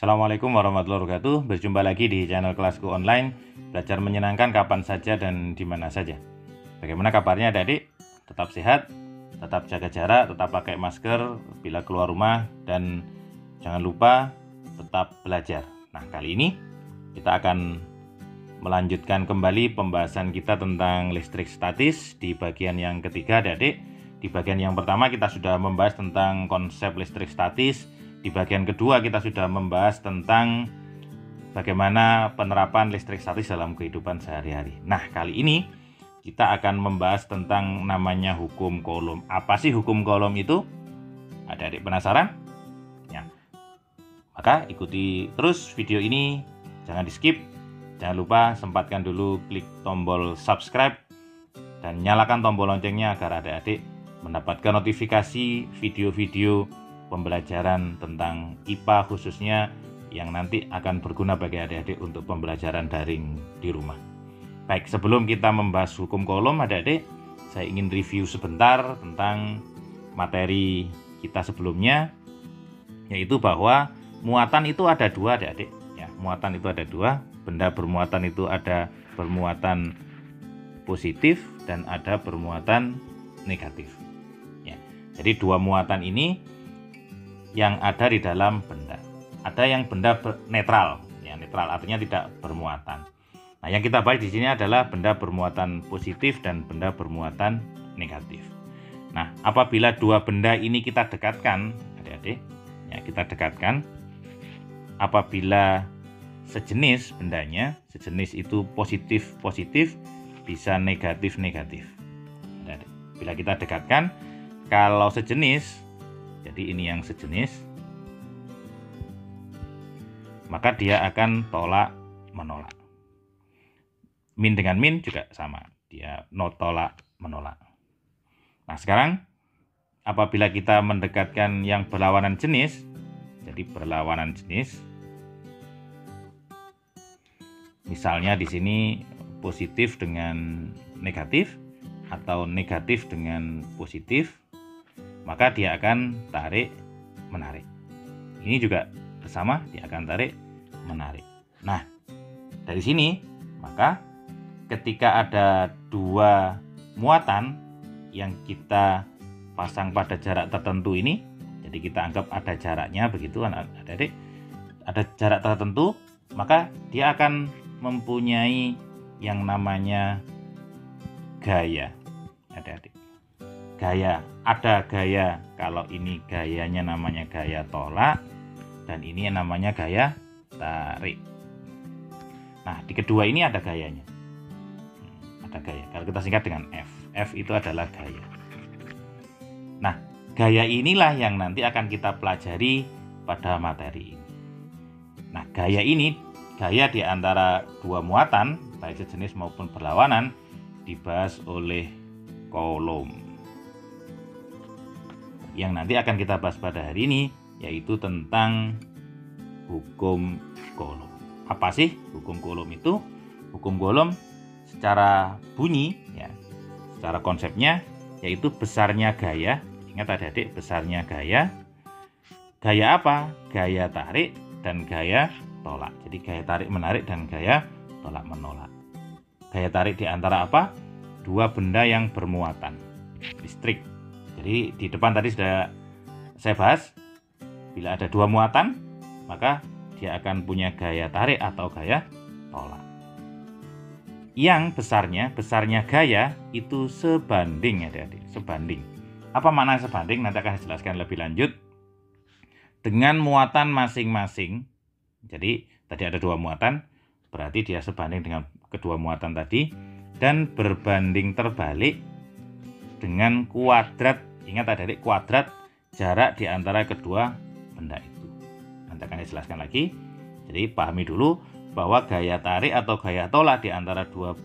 Assalamualaikum warahmatullahi wabarakatuh. Berjumpa lagi di channel kelasku online. Belajar menyenangkan kapan saja dan di mana saja. Bagaimana kabarnya adik-adik? Tetap sehat, tetap jaga jarak, tetap pakai masker bila keluar rumah, dan jangan lupa tetap belajar. Nah, kali ini kita akan melanjutkan kembali pembahasan kita tentang listrik statis di bagian yang ketiga adik-adik. Di bagian yang pertama kita sudah membahas tentang konsep listrik statis. Di bagian kedua kita sudah membahas tentang bagaimana penerapan listrik statis dalam kehidupan sehari-hari. Nah, kali ini kita akan membahas tentang namanya hukum Coulomb. Apa sih hukum Coulomb itu? Adik-adik penasaran? Ya. Maka ikuti terus video ini, jangan di-skip. Jangan lupa sempatkan dulu klik tombol subscribe dan nyalakan tombol loncengnya agar adik-adik mendapatkan notifikasi video-video pembelajaran tentang IPA khususnya yang nanti akan berguna bagi adik-adik untuk pembelajaran daring di rumah. Baik, sebelum kita membahas hukum Coulomb adik-adik, saya ingin review sebentar tentang materi kita sebelumnya, yaitu bahwa muatan itu ada dua adik-adik. Ya, muatan itu ada dua. Benda bermuatan itu ada bermuatan positif dan ada bermuatan negatif. Ya, jadi dua muatan ini yang ada di dalam benda. Ada yang benda netral, ya netral artinya tidak bermuatan. Nah, yang kita bahas di sini adalah benda bermuatan positif dan benda bermuatan negatif. Nah, apabila dua benda ini kita dekatkan, adik-adik, ya kita dekatkan, apabila sejenis bendanya, sejenis itu positif-positif, bisa negatif-negatif. Adik-adik, bila kita dekatkan, kalau sejenis, jadi ini yang sejenis, maka dia akan tolak menolak. Min dengan min juga sama, dia tolak menolak. Nah, sekarang apabila kita mendekatkan yang berlawanan jenis, jadi berlawanan jenis, misalnya di sini positif dengan negatif atau negatif dengan positif, maka dia akan tarik menarik. Ini juga sama, dia akan tarik menarik. Nah, dari sini maka ketika ada dua muatan yang kita pasang pada jarak tertentu ini, jadi kita anggap ada jaraknya begitu adik-adik, ada jarak tertentu, maka dia akan mempunyai yang namanya gaya adik-adik. Gaya, ada gaya, kalau ini gayanya namanya gaya tolak dan ini namanya gaya tarik. Nah, di kedua ini ada gayanya, ada gaya, kalau kita singkat dengan F. F itu adalah gaya. Nah, gaya inilah yang nanti akan kita pelajari pada materi ini. Nah, gaya ini, gaya di antara dua muatan baik sejenis maupun berlawanan dibahas oleh Coulomb. Yang nanti akan kita bahas pada hari ini yaitu tentang hukum Coulomb. Apa sih hukum Coulomb itu? Hukum Coulomb secara bunyi, ya, secara konsepnya yaitu besarnya gaya. Ingat adik-adik, besarnya gaya. Gaya apa? Gaya tarik dan gaya tolak. Jadi gaya tarik menarik dan gaya tolak menolak. Gaya tarik di antara apa? Dua benda yang bermuatan listrik. Jadi di depan tadi sudah saya bahas, bila ada dua muatan, maka dia akan punya gaya tarik atau gaya tolak. Yang besarnya gaya itu sebanding adik-adik, sebanding. Apa makna sebanding? Nanti akan saya jelaskan lebih lanjut. Dengan muatan masing-masing, jadi tadi ada dua muatan, berarti dia sebanding dengan kedua muatan tadi, dan berbanding terbalik dengan kuadrat, ingat adik-adik, kuadrat jarak di antara kedua benda itu. Nanti akan saya jelaskan lagi. Jadi pahami dulu bahwa gaya tarik atau gaya tolak di antara dua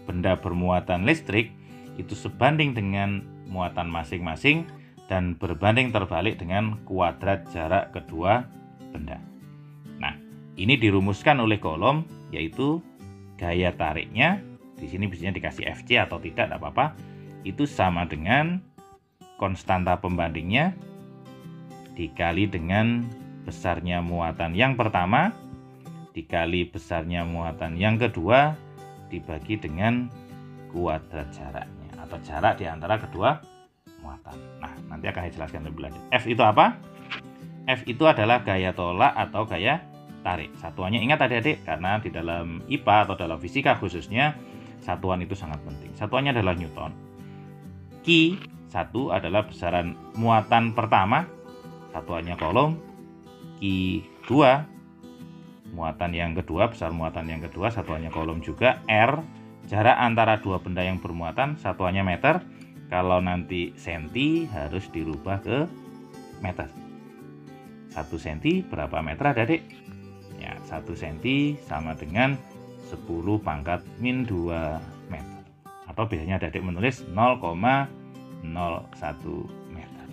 benda bermuatan listrik itu sebanding dengan muatan masing-masing dan berbanding terbalik dengan kuadrat jarak kedua benda. Nah, ini dirumuskan oleh Coulomb, yaitu gaya tariknya, di sini biasanya dikasih Fc atau tidak apa-apa, itu sama dengan konstanta pembandingnya dikali dengan besarnya muatan yang pertama dikali besarnya muatan yang kedua dibagi dengan kuadrat jaraknya atau jarak di antara kedua muatan. Nah, nanti akan dijelaskan lebih lanjut. F itu apa? F itu adalah gaya tolak atau gaya tarik. Satuannya ingat adik-adik, karena di dalam IPA atau dalam fisika khususnya satuan itu sangat penting. Satuannya adalah Newton. Q1 adalah besaran muatan pertama, satuannya Coulomb. Q2 muatan yang kedua, besar muatan yang kedua, satuannya Coulomb juga. R jarak antara dua benda yang bermuatan, satuannya meter. Kalau nanti senti harus dirubah ke meter. 1 senti berapa meter adik-adik? Ya, 1 senti sama dengan 10 pangkat min 2 meter. Atau biasanya adik menulis 0,01 meter.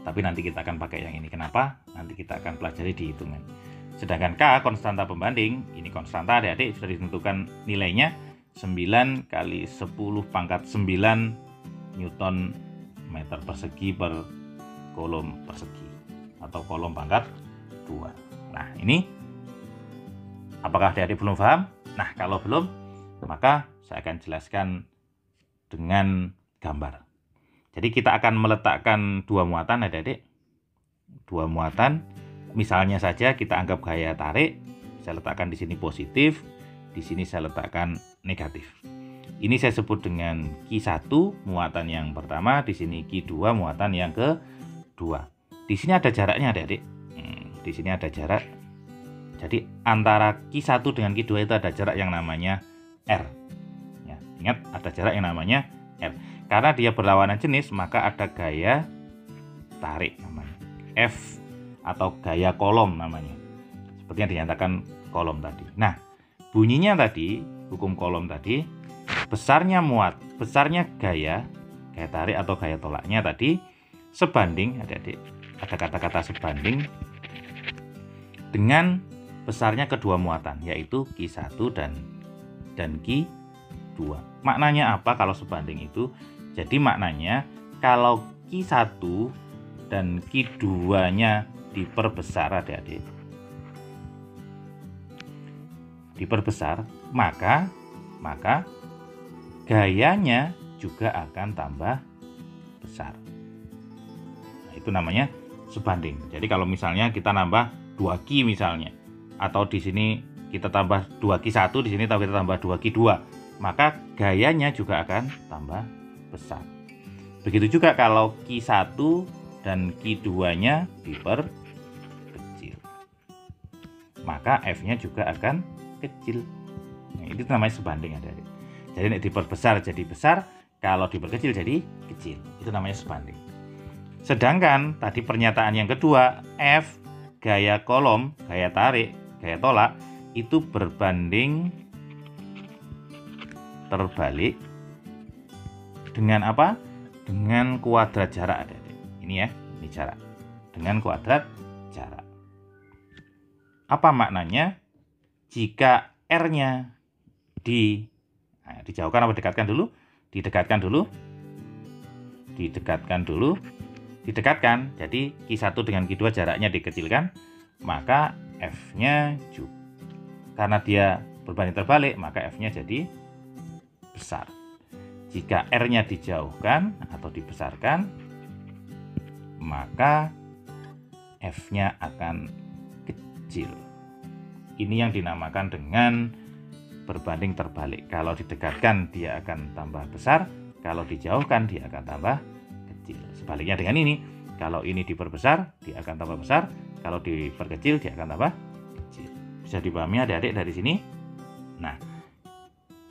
Tapi nanti kita akan pakai yang ini. Kenapa? Nanti kita akan pelajari di hitungan. Sedangkan K, konstanta pembanding, ini konstanta adik-adik sudah ditentukan nilainya 9 kali 10 pangkat 9 Newton meter persegi per Coulomb persegi atau Coulomb pangkat 2. Nah, ini apakah adik-adik belum paham? Nah, kalau belum, maka saya akan jelaskan dengan gambar. Jadi kita akan meletakkan dua muatan adik-adik. Dua muatan, misalnya saja kita anggap gaya tarik, saya letakkan di sini positif, di sini saya letakkan negatif. Ini saya sebut dengan Q1 muatan yang pertama, di sini Q2 muatan yang kedua. Di sini ada jaraknya adik-adik. Di sini ada jarak. Jadi antara Q1 dengan Q2 itu ada jarak yang namanya R. Ya, ingat ada jarak yang namanya R. Karena dia berlawanan jenis, maka ada gaya tarik namanya. F atau gaya Coulomb namanya. Seperti yang dinyatakan Coulomb tadi. Nah, bunyinya tadi, hukum Coulomb tadi, besarnya gaya tarik atau gaya tolaknya tadi sebanding, adik-adik, ada kata-kata sebanding dengan besarnya kedua muatan, yaitu Q1 dan Q2. Maknanya apa kalau sebanding itu? Jadi maknanya kalau Q1 dan Q2-nya diperbesar adik-adik, diperbesar, maka gayanya juga akan tambah besar. Nah, itu namanya sebanding. Jadi kalau misalnya kita nambah 2Q misalnya, atau di sini kita tambah 2Q1, di sini kita tambah 2Q2, maka gayanya juga akan tambah besar. Begitu juga kalau Q1 dan Q2-nya diperkecil, maka F-nya juga akan kecil. Nah, itu namanya sebanding adik-adik. Jadi ini diperbesar jadi besar, kalau diperkecil jadi kecil. Itu namanya sebanding. Sedangkan tadi pernyataan yang kedua, F gaya Coulomb, gaya tarik, gaya tolak itu berbanding terbalik dengan apa? Dengan kuadrat jarak adik-adik. Ini ya, ini jarak. Dengan kuadrat jarak. Apa maknanya? Jika R-nya dijauhkan atau didekatkan dulu? Didekatkan dulu. Didekatkan. Jadi Q1 dengan Q2 jaraknya dikecilkan, maka F-nya juga, karena dia berbanding terbalik, maka F-nya jadi besar. Jika R-nya dijauhkan atau dibesarkan, maka F-nya akan kecil. Ini yang dinamakan dengan berbanding terbalik. Kalau didekatkan dia akan tambah besar, kalau dijauhkan dia akan tambah kecil. Sebaliknya dengan ini, kalau ini diperbesar dia akan tambah besar, kalau diperkecil dia akan tambah kecil. Bisa dipahami adik-adik dari sini? Nah,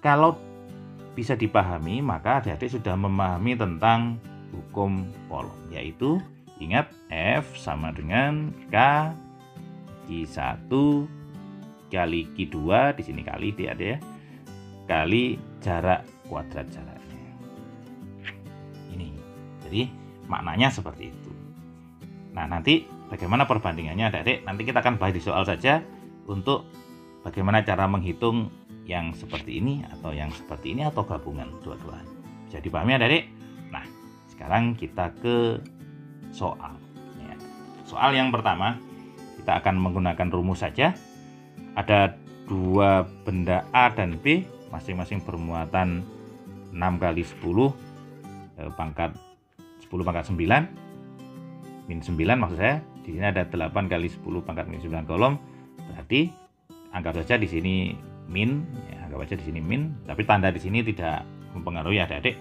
kalau bisa dipahami, maka adik-adik sudah memahami tentang hukum Coulomb, yaitu ingat F sama dengan K Q1 kali Q2, di sini kali dia ada ya, kali jarak kuadrat jaraknya. Ini. Jadi maknanya seperti itu. Nah, nanti bagaimana perbandingannya adik-adik? Nanti kita akan bahas di soal saja untuk bagaimana cara menghitung yang seperti ini atau yang seperti ini atau gabungan dua-duanya. Bisa dipahami adik-adik? Nah, sekarang kita ke soal. Ya. soal yang pertama kita akan menggunakan rumus saja. Ada dua benda A dan B, masing-masing bermuatan 6 kali 10 pangkat 10 pangkat 9 min 9 maksud saya. Di sini ada 8 kali 10 pangkat min 9 kolom. Berarti anggap saja di sini min, ya, anggap aja di sini min, tapi tanda di sini tidak mempengaruhi adik-adik.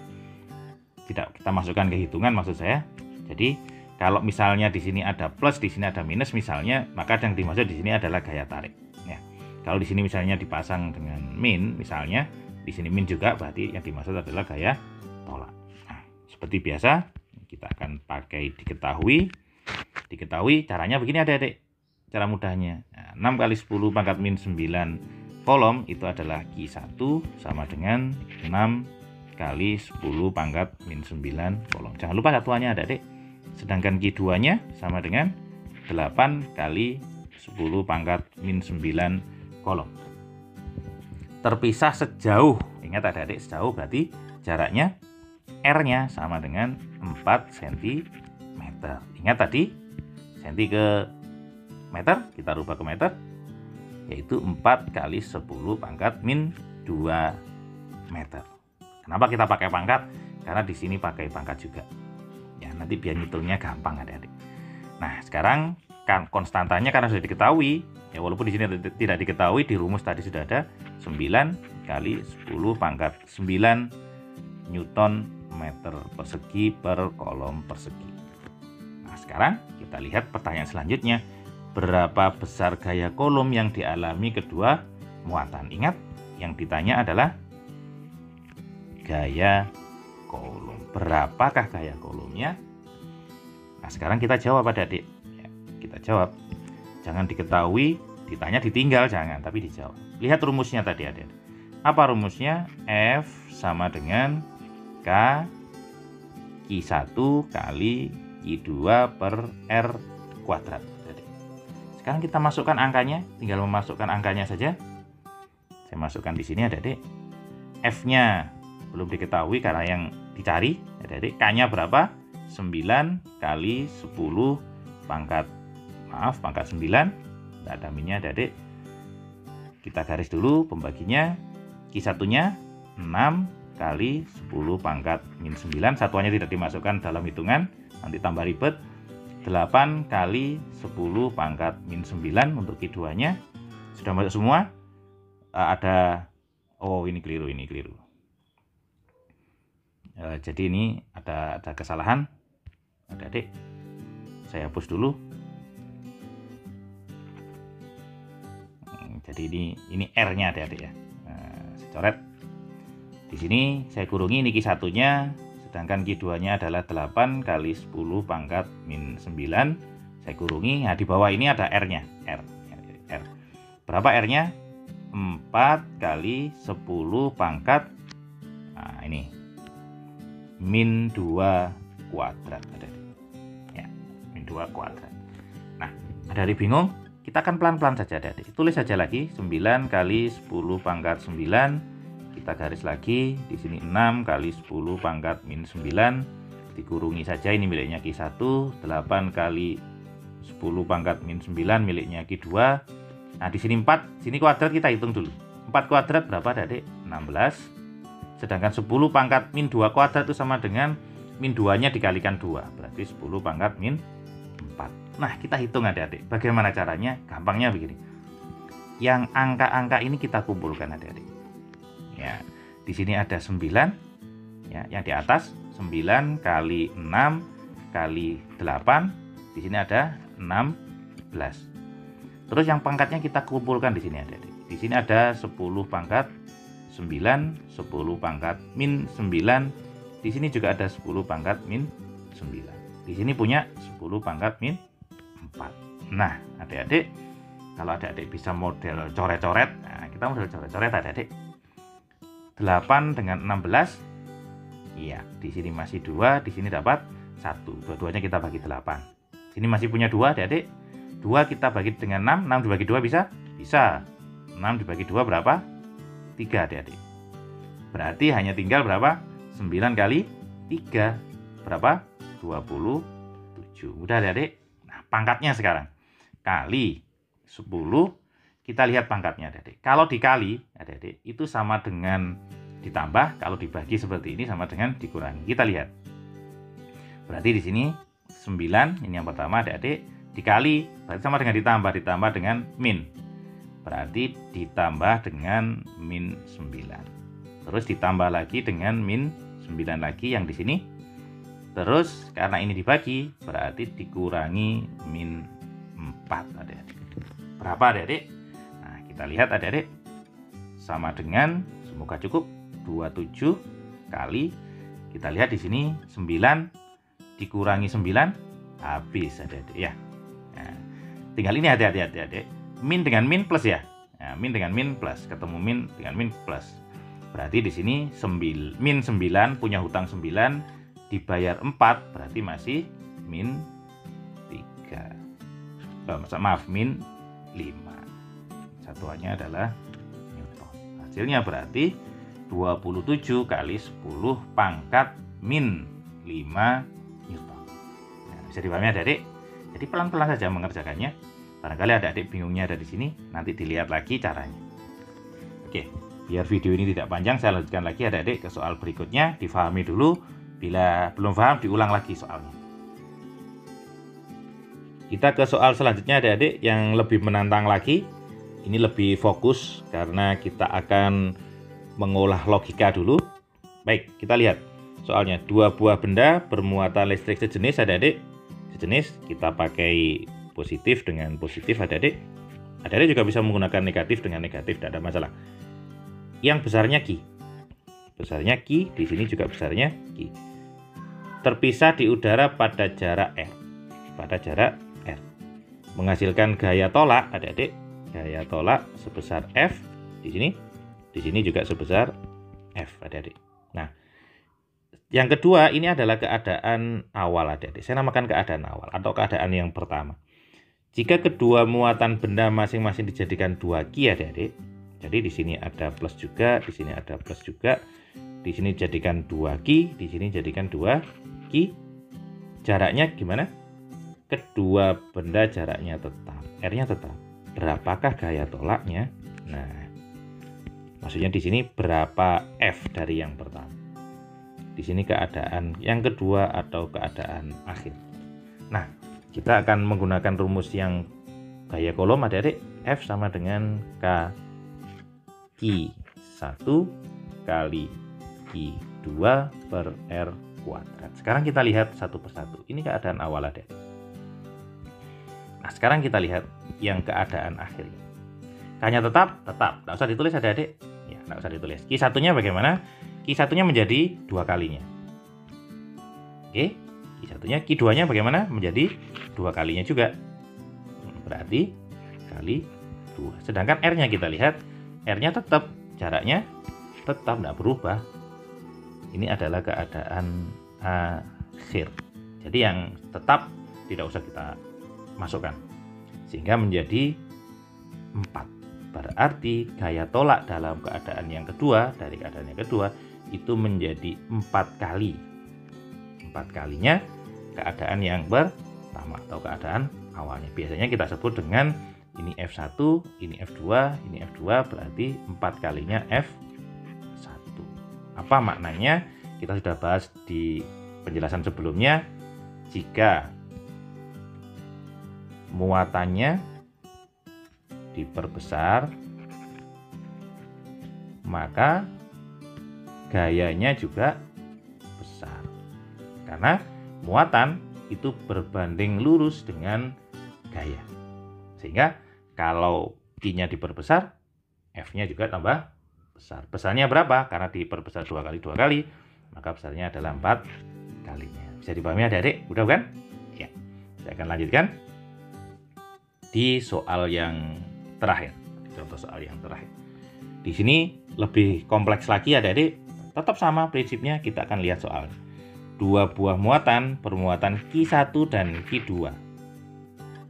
Tidak kita masukkan ke hitungan maksud saya. Jadi kalau misalnya di sini ada plus, di sini ada minus misalnya, maka yang dimaksud di sini adalah gaya tarik. Ya. Kalau di sini misalnya dipasang dengan min, misalnya di sini min juga, berarti yang dimaksud adalah gaya tolak. Nah, seperti biasa kita akan pakai diketahui. Diketahui caranya begini adik-adik. Cara mudahnya, nah, 6 kali 10 pangkat min 9 kolom itu adalah Q1 sama dengan 6 kali 10 pangkat min 9 kolom. Jangan lupa satuannya adik-adik. Sedangkan Q2 nya sama dengan 8 kali 10 pangkat min 9 kolom. Terpisah sejauh, ingat adik-adik, sejauh berarti jaraknya R-nya sama dengan 4 cm. Ingat tadi cm ke meter, kita rubah ke meter, yaitu 4 kali 10 pangkat min 2 meter. Kenapa kita pakai pangkat? Karena di sini pakai pangkat juga. Ya, nanti biar ngitungnya gampang adik-adik. Nah, sekarang kan konstantanya karena sudah diketahui, ya walaupun di sini tidak diketahui, di rumus tadi sudah ada 9 kali 10 pangkat 9 Newton meter persegi per kolom persegi. Nah, sekarang kita lihat pertanyaan selanjutnya. Berapa besar gaya kolom yang dialami kedua muatan? Ingat, yang ditanya adalah gaya kolom. Berapakah gaya kolomnya? Nah, sekarang kita jawab adik-adik. Ya, kita jawab. Jangan diketahui, ditanya ditinggal, jangan, tapi dijawab. Lihat rumusnya tadi adik-adik. Apa rumusnya? F sama dengan K Q1 kali Q2 per R kuadrat. Sekarang kita masukkan angkanya, tinggal memasukkan angkanya saja. Saya masukkan di sini adik-adik. F-nya belum diketahui karena yang dicari adik-adik. K-nya berapa? 9 kali 10 pangkat 9. Tidak ada minnya adik-adik. Kita garis dulu pembaginya. Q1-nya 6 kali 10 pangkat min 9. Satuannya tidak dimasukkan dalam hitungan, nanti tambah ribet. 8 kali 10 pangkat min 9 untuk Q2-nya. Sudah masuk semua? Ada, oh ini keliru. Jadi ini ada kesalahan. Adik-adik, saya hapus dulu. Jadi ini R-nya adik-adik ya. Saya coret. Di sini saya kurungi, ini Q1-nya. Sedangkan Q2-nya adalah 8 kali 10 pangkat min 9. Saya kurungi. Nah, di bawah ini ada R-nya. R. Berapa R-nya? 4 kali 10 pangkat. Nah, ini. Min 2 kuadrat. Ya, min 2 kuadrat. Nah, ada yang bingung? Kita akan pelan-pelan saja, adik-adik. Tulis saja lagi. 9 kali 10 pangkat 9. Kita garis lagi, di sini 6 kali 10 pangkat min 9, dikurungi saja, ini miliknya Q1, 8 kali 10 pangkat min 9 miliknya Q2. Nah, di sini 4, sini kuadrat kita hitung dulu. 4 kuadrat berapa adik? 16. Sedangkan 10 pangkat min 2 kuadrat itu sama dengan min 2-nya dikalikan 2, berarti 10 pangkat min 4. Nah, kita hitung adik-adik. Bagaimana caranya? Gampangnya begini. Yang angka-angka ini kita kumpulkan adik-adik. Ya, di sini ada 9, ya, yang di atas 9 kali 6 kali 8, di sini ada 16. Terus yang pangkatnya kita kumpulkan di sini adik-adik. Di sini ada 10 pangkat 9, 10 pangkat min 9. Di sini juga ada 10 pangkat min 9. Di sini punya 10 pangkat min 4. Nah, adik-adik, kalau adik-adik bisa model coret-coret, nah, kita model coret-coret adik-adik. 8 dengan 16, iya, di sini masih 2, di sini dapat 1. Dua-duanya kita bagi 8. Sini masih punya 2, adik-adik. 2 kita bagi dengan 6, 6 dibagi 2 bisa? Bisa. 6 dibagi 2 berapa? 3, adik-adik. Berarti hanya tinggal berapa? 9 kali 3. Berapa? 27. Udah adik-adik. Nah, pangkatnya sekarang. Kali 10, kita lihat pangkatnya adik-adik. Kalau dikali adik-adik itu sama dengan ditambah, kalau dibagi seperti ini sama dengan dikurangi. Kita lihat. Berarti di sini 9, ini yang pertama adik-adik, dikali berarti sama dengan ditambah dengan min. Berarti ditambah dengan min 9. Terus ditambah lagi dengan min 9 lagi yang di sini. Terus karena ini dibagi berarti dikurangi min 4 adik-adik. Berapa adik-adik? Nah, kita lihat adik-adik. Sama dengan, semoga cukup, 27 kali, kita lihat di sini 9 dikurangi 9 habis adik-adik ya. Nah, tinggal ini hati-hati adik-adik. Min dengan min plus ya. Nah, min dengan min plus, ketemu min dengan min plus. Berarti di sini min 9 punya hutang 9 dibayar 4 berarti masih min 3. Maaf, min 5. Satuannya adalah Newton. Hasilnya berarti 27 kali 10 pangkat min 5 Newton. Nah, bisa dipahami adik-adik? Jadi pelan-pelan saja mengerjakannya. Barangkali adik-adik bingungnya ada di sini, nanti dilihat lagi caranya. Oke, biar video ini tidak panjang, saya lanjutkan lagi adik-adik ke soal berikutnya. Difahami dulu, bila belum paham diulang lagi soalnya. Kita ke soal selanjutnya adik-adik yang lebih menantang lagi. Ini lebih fokus karena kita akan mengolah logika dulu. Baik, kita lihat soalnya. 2 buah benda bermuatan listrik sejenis adik-adik. Sejenis, kita pakai positif dengan positif adik-adik. Adik-adik juga bisa menggunakan negatif dengan negatif, tidak ada masalah. Yang besarnya Q. Besarnya Q, di sini juga besarnya Q. Terpisah di udara pada jarak R. Pada jarak R. Menghasilkan gaya tolak adik-adik. Gaya tolak sebesar F di sini. Di sini juga sebesar F adik-adik. Nah, yang kedua ini adalah keadaan awal adik-adik. Saya namakan keadaan awal atau keadaan yang pertama. Jika kedua muatan benda masing-masing dijadikan 2 Q adik-adik. Jadi di sini ada plus juga, di sini ada plus juga. Di sini jadikan 2 Q, di sini jadikan 2 Q. Jaraknya gimana? Kedua benda jaraknya tetap, R-nya tetap. Berapakah gaya tolaknya? Nah, maksudnya di sini berapa F dari yang pertama? Di sini keadaan yang kedua atau keadaan akhir. Nah, kita akan menggunakan rumus yang gaya kolom adik-adik. F sama dengan K Q1 kali Q2 per R kuadrat. Sekarang kita lihat satu persatu. Ini keadaan awal adik-adik. Nah, sekarang kita lihat yang keadaan akhirnya. K-nya tetap. Nggak usah ditulis adik-adik. Ya, nggak usah ditulis. Q1-nya bagaimana? Q1-nya menjadi 2 kalinya. Oke. Q1-nya, Q2-nya bagaimana? Menjadi 2 kalinya juga. Berarti kali 2. Sedangkan R-nya kita lihat, R-nya tetap, jaraknya tetap tidak berubah. Ini adalah keadaan akhir. Jadi yang tetap tidak usah kita masukkan. Sehingga menjadi 4. Berarti gaya tolak dalam keadaan yang kedua, dari keadaan yang kedua, itu menjadi 4 kali. 4 kalinya keadaan yang pertama atau keadaan awalnya. Biasanya kita sebut dengan ini F1, ini F2, ini F2, berarti 4 kalinya F1. Apa maknanya? Kita sudah bahas di penjelasan sebelumnya. Jika muatannya diperbesar, maka gayanya juga besar. Karena muatan itu berbanding lurus dengan gaya. Sehingga kalau Q-nya diperbesar, F-nya juga tambah besar. Besarnya berapa? Karena diperbesar 2 kali, maka besarnya adalah 4 kalinya. Bisa dipahami adik-adik? Udah bukan? Ya. Saya akan lanjutkan di soal yang terakhir. Contoh soal yang terakhir. Di sini lebih kompleks lagi adik-adik. Tetap sama prinsipnya, kita akan lihat soal. 2 buah muatan bermuatan Q1 dan Q2.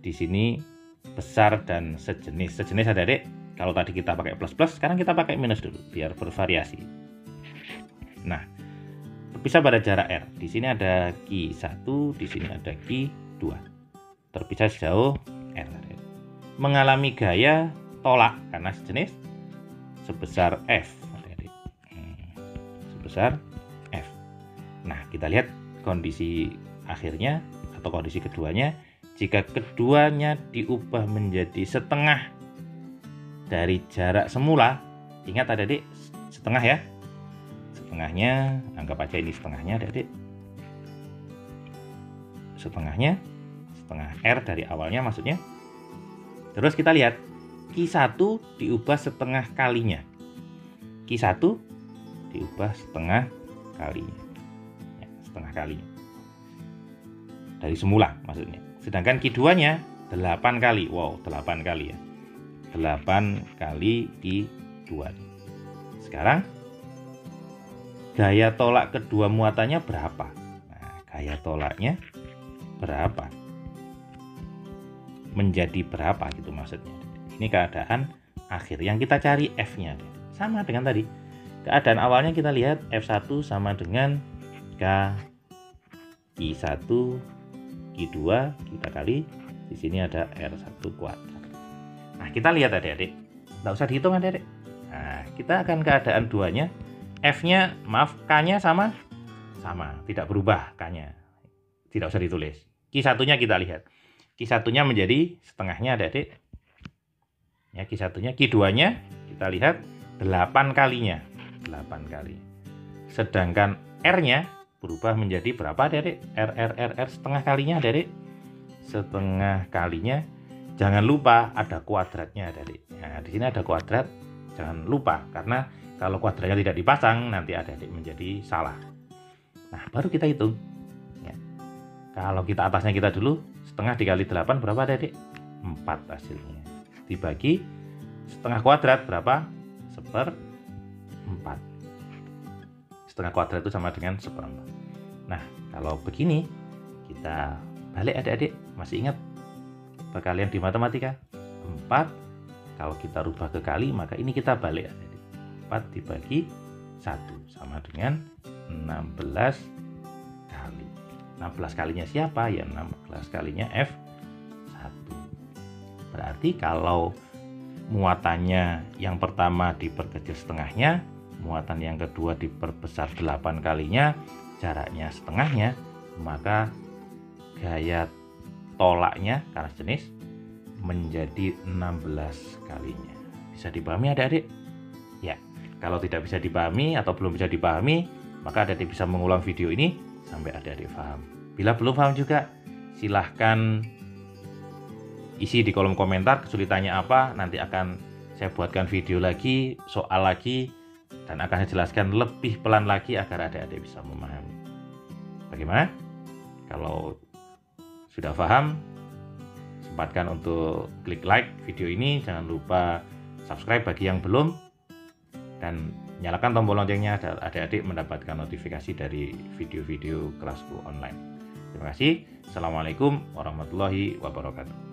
Di sini besar dan sejenis. Sejenis adik-adik. Kalau tadi kita pakai plus-plus, sekarang kita pakai minus dulu biar bervariasi. Nah, terpisah pada jarak R. Di sini ada Q1, di sini ada Q2. terpisah sejauh R. Mengalami gaya tolak karena sejenis sebesar F. Sebesar F. Nah, kita lihat kondisi akhirnya atau kondisi keduanya. Jika keduanya diubah menjadi setengah dari jarak semula, ingat adik-adik, setengah ya. Setengahnya, anggap aja ini setengahnya adik-adik. Setengahnya, setengah R dari awalnya maksudnya. Terus kita lihat Q1 diubah setengah kalinya. Q1 diubah setengah kalinya. Ya, setengah kalinya. Dari semula maksudnya. Sedangkan Q2-nya 8 kali. Wow, 8 kali ya. 8 kali Q2. Sekarang gaya tolak kedua muatannya berapa? Nah, gaya tolaknya berapa? Menjadi berapa gitu maksudnya. Ini keadaan akhir yang kita cari F-nya. Sama dengan tadi. Keadaan awalnya kita lihat F1 sama dengan K I1 Q2 kita kali di sini ada R1 kuadrat. Nah, kita lihat adik-adik. Nggak usah dihitung adik-adik. Nah, kita akan keadaan duanya. F-nya, maaf, K-nya sama, tidak berubah K-nya. Tidak usah ditulis. Q1-nya kita lihat. Q1-nya menjadi setengahnya adik-adik. Ya, Q1-nya, Q2-nya kita lihat 8 kalinya. 8 kali. Sedangkan R-nya berubah menjadi berapa adik-adik? R setengah kalinya adik-adik. Setengah kalinya. Jangan lupa ada kuadratnya adik-adik. Nah, di sini ada kuadrat. Jangan lupa karena kalau kuadratnya tidak dipasang nanti adik-adik menjadi salah. Nah, baru kita hitung. Ya. Kalau kita atasnya kita dulu, setengah dikali 8 berapa adik-adik? 4 hasilnya. Dibagi setengah kuadrat berapa? 1/4. Setengah kuadrat itu sama dengan 1/4. Nah, kalau begini kita balik adik-adik. Masih ingat perkalian di matematika? 4 kalau kita rubah ke kali, maka ini kita balik adik-adik. 4 dibagi 1 sama dengan 16 kali. 16 kalinya siapa? Ya 16 kalinya F1. Berarti kalau muatannya yang pertama diperkecil setengahnya, muatan yang kedua diperbesar 8 kalinya, jaraknya setengahnya, maka gaya tolaknya karena jenis menjadi 16 kalinya. Bisa dipahami adik-adik? Ya, kalau tidak bisa dipahami atau belum bisa dipahami, maka adik-adik bisa mengulang video ini sampai adik-adik paham. Bila belum paham juga, silahkan isi di kolom komentar kesulitannya apa. Nanti akan saya buatkan video lagi, soal lagi, dan akan saya jelaskan lebih pelan lagi agar adik-adik bisa memahami. Bagaimana? Kalau sudah paham, sempatkan untuk klik like video ini. Jangan lupa subscribe bagi yang belum, dan nyalakan tombol loncengnya agar adik-adik mendapatkan notifikasi dari video-video kelasku online. Terima kasih. Assalamualaikum warahmatullahi wabarakatuh.